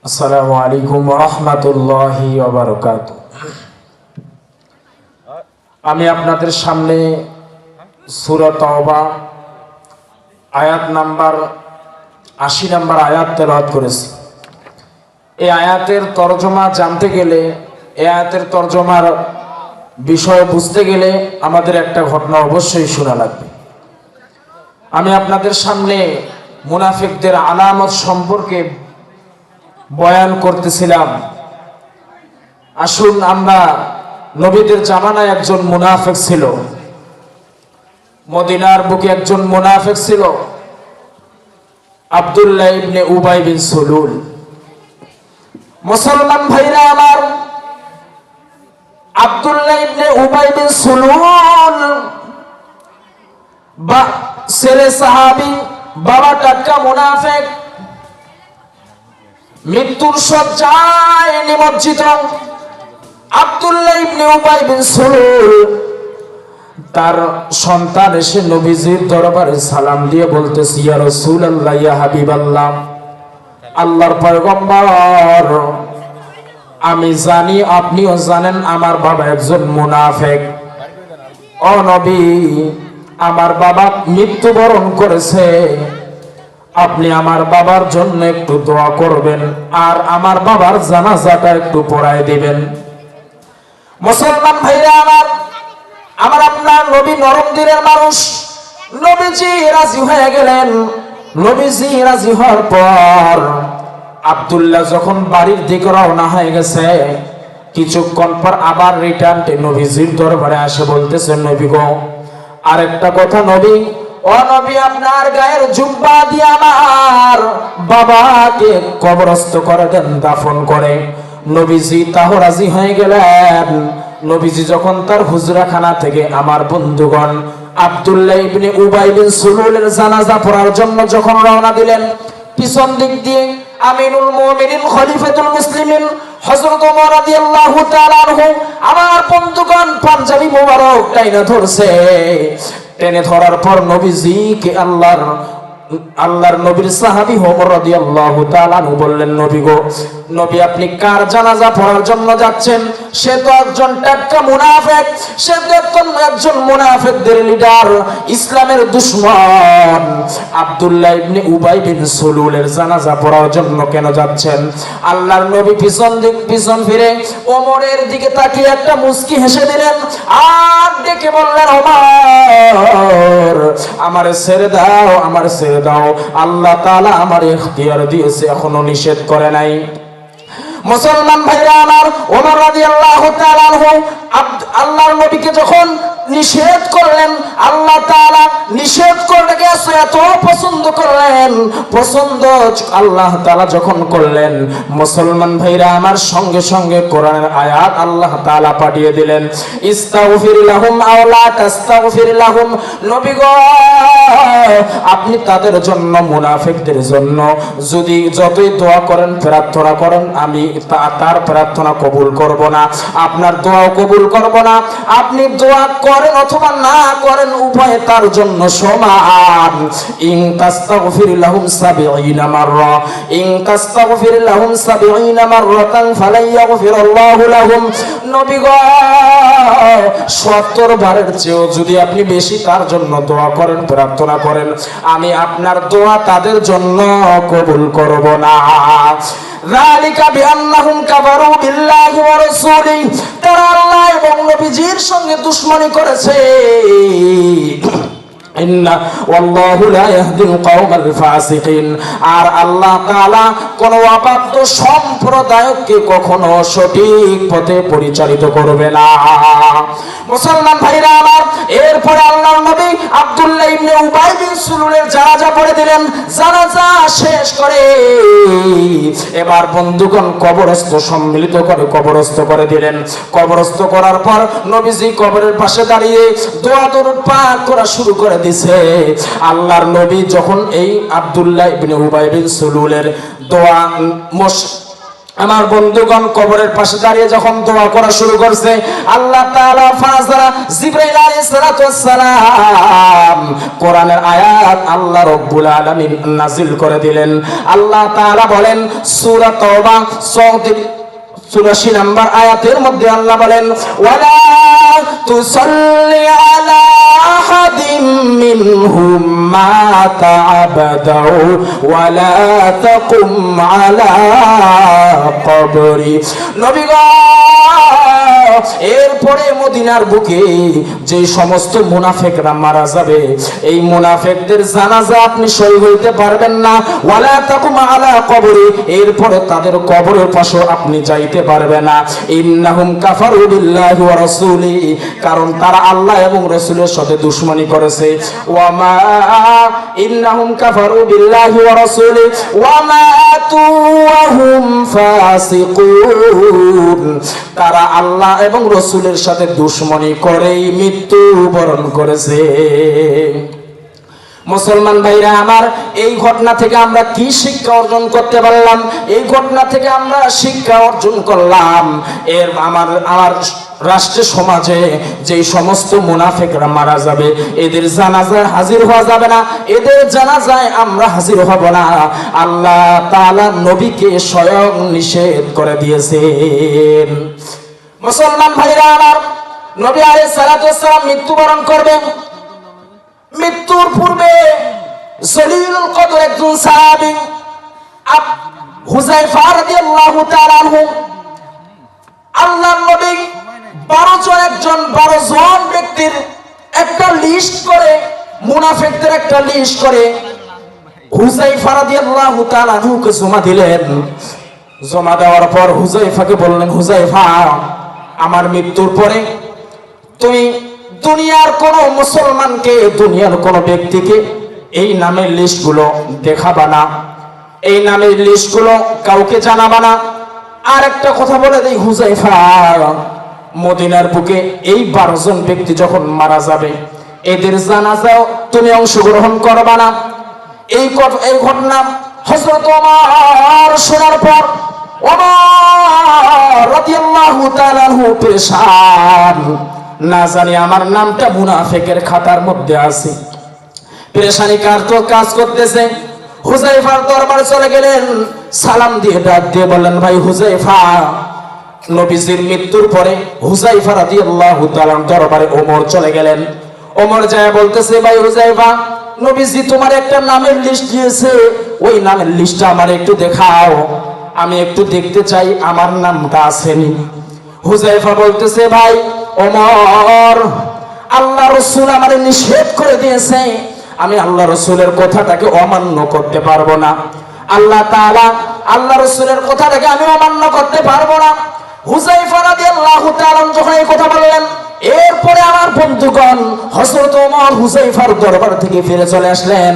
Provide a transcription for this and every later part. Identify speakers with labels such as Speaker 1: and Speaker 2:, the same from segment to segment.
Speaker 1: আসসালামু আলাইকুম ওয়া রাহমাতুল্লাহি ওয়া বারাকাতুহু। আমি আপনাদের সামনে সূরা তাওবা আয়াত নাম্বার ৮০ নাম্বার আয়াত তেলাওয়াত করেছি। এই আয়াতের তরজমা জানতে গেলে, এই আয়াতের তরজমার বিষয় বুঝতে গেলে আমাদের একটা ঘটনা অবশ্যই শোনা লাগবে। আমি আপনাদের সামনে মুনাফিকদের আলামত সম্পর্কে বয়ান করতেছিলাম। আসুন, আমরা নবীদের জামানায় একজন মুনাফিক ছিল, মদিনার বুকে একজন মুনাফিক ছিল, আব্দুল্লাহ ইবনে উবাই বিন সুলুল। মুসলমান ভাইরা আমার, আব্দুল্লাহ ইবনে উবাই বিন সুলুল বা ছেলে সাহাবী, বাবা টাটকা মুনাফিক, মৃত্যুর শয্যায় নিমজ্জিত আব্দুল্লাহ ইবনে উবাই বিন সুলুল। তার সন্তান এসে নবীজির দরবারে সালাম দিয়ে বলতেছে, ইয়া রাসূলুল্লাহ, ইয়া হাবিবাল্লাহ, আল্লাহর পয়গম্বর, আমি জানি আপনিও জানেন আমার বাবা একজন মুনাফিক। ও নবী, আমার বাবা মৃত্যুবরণ করেছে, আপনি আমার বাবার জন্য একটু দোয়া করবেন আর আমার বাবার জানাজাটা একটু পড়ায় দিবেন। মুসলমান ভাইরা আমার, আমার আপনার নবী নরম দিনের মানুষ। নবীজি রাজি হয়ে গেলেন। নবীজি রাজি হওয়ার পর আব্দুল্লাহ যখন বাড়ির দিকে রওনা হয়ে গেছে, কিছুক্ষণ পর আবার রিটার্ন নবীজির দরবারে আসে, বলতেছে, নবী গো, আরেকটা কথা নবী, ও নবী, আপনার গায়ের জুব্বা দিয়ে আমার বাবাকে কবরস্থ করে দেন, দাফন করে। নবীজি তাও রাজি হয়ে গেলেন। নবীজি যখন তার হুজরাখানা থেকে আমার বন্ধুগণ আব্দুল্লাহ ইবনে উবাই বিন সুলুলের জানাজা পড়ার জন্য যখন রওনা দিলেন, পিছন দিক দিয়ে আমিনুল মুমিনিন খলিফাতুল মুসলিমিন হযরত ওমর রাদিয়াল্লাহু তাআলা আনহু আমার বন্ধুগণ পাঞ্জাবি মোবারক টাইনা ধরছে। টেনে ধরার পর নবীজিকে আল্লাহর নবীর সাহাবী ওমর রাদিয়াল্লাহু তাআলা আনহু বললেন, নবী গো, নবী, আপনি কার জানাজা পড়ার জন্য যাচ্ছেন? সে তো একজন টাটকা মুনাফিক, সে তো একজন মুনাফিকদের লিডার, ইসলামের দুশমন। আব্দুল্লাহ ইবনে উবাই বিন সুলুলের জানাজা পড়ার জন্য কেন যাচ্ছেন? আল্লাহর নবী পিছন ফিরে ওমরের দিকে তাকিয়ে একটা মুস্কি হেসে দিলেন আর ডেকে বললেন, ওমর, আমারে ছেড়ে দাও, আমার ছেড়ে দাও, আল্লাহ তাআলা আমার ইখতিয়ার দিয়েছে, এখনো নিষেধ করে নাই। মুসলমান ভাইরা আমার, ওমর রাদিয়াল্লাহু তাআলা আনহু আল্লাহর নবীকে যখন নিষেধ করলেন, আল্লাহ তাআলা নিষেধ করলেকে এত পছন্দ করলেন, পছন্দ আল্লাহ তাআলা যখন করলেন, মুসলমান ভাইরা আমার, সঙ্গে সঙ্গে কোরআনের আয়াত আল্লাহ তাআলা পাঠিয়ে দিলেন, ইস্তাগফির লাহুম আও লা তাস্তাগফির লাহুম। নবী গো, আপনি তাদের জন্য, মুনাফিকদের জন্য যদি যতই দোয়া করেন, প্রার্থনা করেন, আমি তার প্রার্থনা কবুল করব না, আপনার দোয়াও কবুল করব না। আপনি দোয়া করেন অথবা না করেন, উভয় তার জন্য সমান। ইন তাস্তাগফির লাহুম ৭০ মাররা, ইন তাস্তাগফির লাহুম ৭০ মাররাতান ফালাই ইয়াগফিরুল্লাহু লাহুম। নবী গো, ৭০ বারের চেয়েও যদি আপনি বেশি তার জন্য দোয়া করেন, প্রার্থনা করেন, আমি আপনার দোয়া তাদের জন্য কবুল করব না। যালিকা বিআন্নাহুম কাফারু বিল্লাহি ওয়া রাসূলিহি, তারা আল্লাহ এবং নবীজির সঙ্গে দুশমনি করেছে। ইন্না ওয়াল্লাহু লা ইয়াহদিল কওমাল ফাসিকিন, আর আল্লাহ তাআলা কোন অবাধ্য সম্প্রদায়কে কখনো সঠিক পথে পরিচালিত করবে না। মুসলমান ভাইরা আমার, এরপরে আল্লাহর নবী আব্দুল্লাহ ইবনে উবাই বিন সুলুলের জানাজা পড়ে দিলেন। জানাজা শেষ করে এবার বন্ধুগণ কবরস্থ সম্মিলিত করে কবরস্থ করে দিলেন। কবরস্থ করার পর নবীজি কবরের পাশে দাঁড়িয়ে দোয়া দরুদ পাঠ করা শুরু করে দিয়েছে। আল্লাহর নবী যখন এই আব্দুল্লাহ ইবনে উবাই বিন সুলুলের দোয়া আমার বন্ধুগণ কবরের পাশে দাঁড়িয়ে যখন দোয়া করা শুরু করছে, আল্লাহ তাআলা ফাজরা জিবরাইল আলাইহিস সালাতু ওয়াস সালাম কোরআনের আয়াত আল্লাহ রাব্বুল আলামিন নাজিল করে দিলেন। আল্লাহ তাআলা বলেন সূরা তাওবা 84 নম্বর আয়াতের মধ্যে আল্লাহ বলেন, ওয়ালা তুসাল্লি আলা আহাদিম মিনহুম মাতা আবাদাউ ওয়ালা তাকুম আলা কবরি। নবী গো, এরপরে মদিনার বুকে যে সমস্ত মুনাফিকরা মারা যাবে, এই মুনাফিকদের জানাজা আপনি শহীদ হইতে পারবেন না। ওয়ালা তাকুম আলা কবরি, এরপরে তাদের কবরের পাশে আপনি যাইতে পারবেন না। ইন্নাহুম কাফারু বিল্লাহি ওয়া রাসূলি, কারণ তারা আল্লাহ এবং রাসূলের সাথে দুশমনি করেছে। ওয়া মা ইন্নাহুম কাফারু বিল্লাহি ওয়া রাসূলি ওয়া মাতু ওয়া হুম ফাসিকুন, তারা আল্লাহ এবং রাসূলের সাথে দুশমনি করেই মৃত্যুবরণ করেছে। মুসলমান ভাইরা আমার, এই ঘটনা থেকে আমরা কি শিক্ষা অর্জন করতে পারলাম? এই ঘটনা থেকে আমরা শিক্ষা অর্জন করলাম আমার রাষ্ট্র সমাজে যে সমস্ত মুনাফিকরা মারা যাবে, এদের জানাজায় হাজির হওয়া যাবে না, এদের জানাজায় আমরা হাজির হব না। আল্লাহ তাআলা নবীকে স্বয়ং নিষেধ করে দিয়েছেন। মুসলমান ভাইরা আমার, নবী আলাইহিস সালাতু ওয়াস সালাম মৃত্যুবরণ করবেন। মৃত্যুর পূর্বে জলিলুল কদর একজন সাহাবী হুযায়ফা রাদিয়াল্লাহু তাআলা আনহু, আল্লাহর নবী 12 জন ব্যক্তির একটা লিস্ট করে, মুনাফিকদের একটা লিস্ট করে হুযায়ফা রাদিয়াল্লাহু তাআলা আনহুকে জমা দিলেন। জমা দেওয়ার পর হুযায়ফাকে বললেন, হুযায়ফা, আমার মৃত্যুর পরে তুমি দুনিয়ার কোন মুসলমানকে, দুনিয়ার কোন ব্যক্তিকে এই নামের লিস্টগুলো দেখাবা না, এই নামের লিস্টগুলো কাউকে জানাবা না। আর একটা কথা বলে দেই হুযায়ফা, মদিনার বুকে এই 12 জন ব্যক্তি যখন মারা যাবে, এদের জানাজাও তুমি অংশগ্রহণ করবা না। এই ঘটনা হযরত ওমর শোনার পর ওমর রাদিয়াল্লাহু তাআলা আনহু পেরেশান, না জানি আমার নামটা মুনাফিকের খাতার মধ্যে আছে। পেরেশানি কাজ করতেছে। হুযায়ফার দরবারে চলে গেলেন, সালাম দিয়ে ডাক দিয়ে বললেন, ভাই হুযায়ফা। নবীজির মৃত্যুর পরে হুযায়ফা রাদিয়াল্লাহু তাআলা দরবারে ওমর চলে গেলেন। ওমর যায় বলতেছে, ভাই হুযায়ফা, নবীজি তোমার একটা নামের লিস্ট দিয়েছে, ওই নামের লিস্টটা আমার একটু দেখাও, আমি একটু দেখতে চাই আমার নামটা আসেনি। হুযায়ফা বলতেছে, ভাই ওমর, আল্লাহ রাসূল আমারে নিষেধ করে দিয়েছে, আমি আল্লাহ রাসূলের কথাটাকে অমান্য করতে পারবো না। আল্লাহ তাআলা আল্লাহ রাসূলের কথাটাকে আমি অমান্য করতে পারবো না। হুযায়ফা রাদিয়াল্লাহু তাআলা যখন এই কথা বললেন, এরপরে আমার বন্ধুগণ হযরত ওমর হুযায়ফার দরবার থেকে ফিরে চলে আসলেন।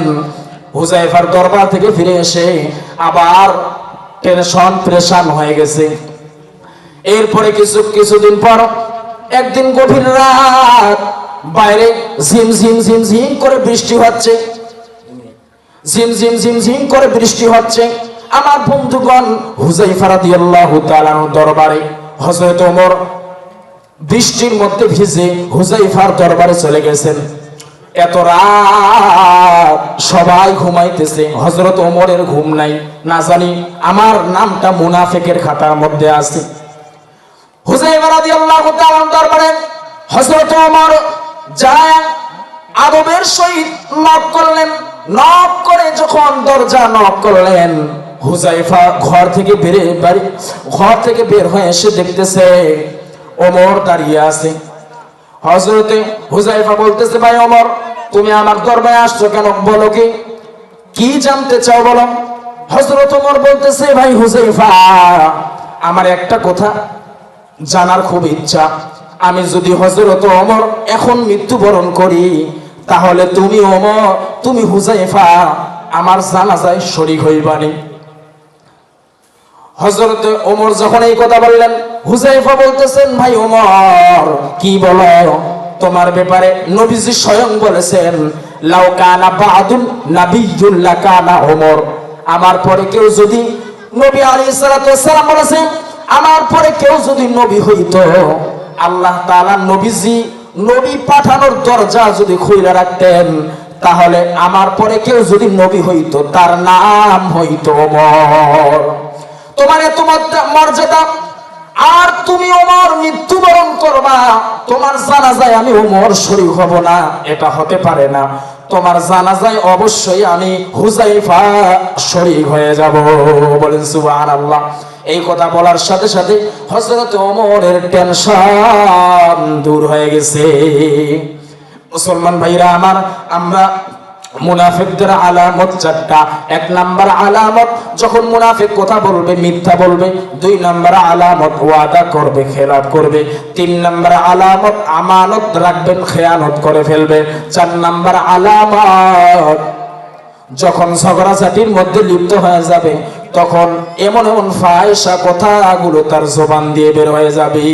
Speaker 1: হুযায়ফার দরবার থেকে ফিরে এসে আবার পেরেশান হয়ে গেছে। এরপরে কিছুদিন পর একদিন গভীর রাত, বাইরে ঝিমঝিম করে বৃষ্টি হচ্ছে, ঝিমঝিম করে বৃষ্টি হচ্ছে। আমার বন্ধুগণ হুযায়ফা রাদিয়াল্লাহু তাআলা দরবারে হযরত ওমর বৃষ্টির মধ্যে ভিজে হুযায়ফার দরবারে চলে গেছেন। এত রাত, সবাই ঘুমাইতেছে, হযরত ওমরের ঘুম নাই, না জানি আমার নামটা মুনাফিকের খাতার মধ্যে আছে। হুযায়ফা রাদিয়াল্লাহু তাআলা দরবারে হযরত ওমর যায় আদবের সহিত নক করলেন। নক করে যখন দরজা নক করলেন, হুযায়ফা ঘর থেকে বের হয়ে এসে দেখতেছে ওমর দাঁড়িয়ে আছে। হযরতে হুযায়ফা বলতেছে, ভাই ওমর, তুমি আমার দরবারে আসছো কেন, বলো কি জানতে চাও বলো। হযরত ওমর বলতেছে, ভাই হুযায়ফা, আমার একটা কথা জানার খুব ইচ্ছা, আমি যদি হযরত ওমর এখন মৃত্যুবরণ করি, তাহলে তুমি হুযায়ফা আমার জানাজায় শরীক হইবানি। হযরত ওমর যখন এই কথা বললেন, হুযায়ফা বলতেছেন, ভাই ওমর, কি বলো, তোমার ব্যাপারে নবীজি স্বয়ং বলেছেন, লাউ কানা বাদুন নাবিয়্যুন লাকানা ওমর, আমার পরে কেউ যদি নবী আলাইহিস সালাতু ওয়াস সালাম বলেছেন, আমার পরে কেউ যদি নবী হইতো, আল্লাহ তাআলা নবীজি নবী পাঠানোর দরজা যদি খুলে রাখতেন, তাহলে আমার পরে কেউ যদি নবী হইতো তার নাম হইতো ওমর। তোমার এত মর্যাদা, আর তুমি ওমর মৃত্যুবরণ করবা, তোমার জানাজায় আমি ওমর শরীক হব না, এটা হতে পারে না। তোমার জানাজায় অবশ্যই আমি হুযায়ফা শরীক হয়ে যাব। বলেন সুবহানাল্লাহ। এই কথা বলার সাথে সাথে হযরত ওমরের টেনশন দূর হয়ে গেছে। মুসলমান ভাইরা আমার, আমরা মুনাফিকদের আলামত চারটা। এক নাম্বার আলামত, যখন মুনাফিক কথা বলবে মিথ্যা বলবে। দুই নাম্বার আলামত, ওয়াদা করবে খেলাফ করবে। তিন নাম্বার আলামত, আমানত রাখবেন খেয়ানত করে ফেলবে। চার নাম্বার আলামত, যখন ঝগড়াঝাটির মধ্যে লিপ্ত হয়ে যাবে, তখন এমন এমন ফাহিশা কথাগুলো তার জবান দিয়ে বের হয়ে যাবে।